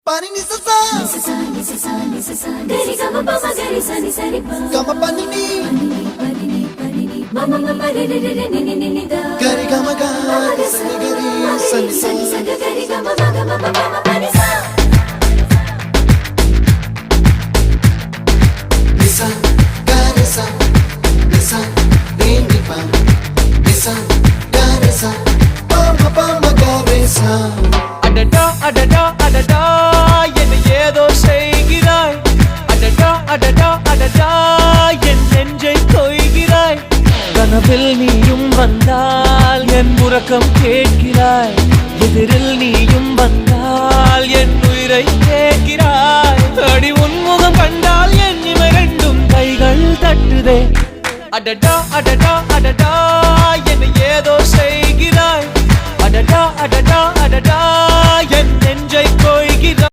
Pani ni sa sa gari gama pa ma gari sa ni sa ri pa gama pani ni mama mama re re re ni ni ni da gari gama ga sa ni gari sa ni sa gari gama ma gama mama pani sa nisa gari sa nisa re ni pa nisa gari sa pa ma gari sa அடடா அடடா அடடா என்ன ஏதோ செய்கிறாய் அடடா அடடா அடடா என் நெஞ்சை கொய்கிறாய் கனவில் நீயும் வந்தால் என் உறக்கம் கேட்கிறாய் எதிரில் நீயும் வந்தால் என் உயிரை கேட்கிறாய் அடி உன்முகம் கண்டால் என் இமை ரெண்டும் கைகள் தட்டுதே அடடா அடடா அடடா என்ன ஏதோ செய்கிறாய் அடடா அடடா அடடா என் நெஞ்சை கொய்கிறாய்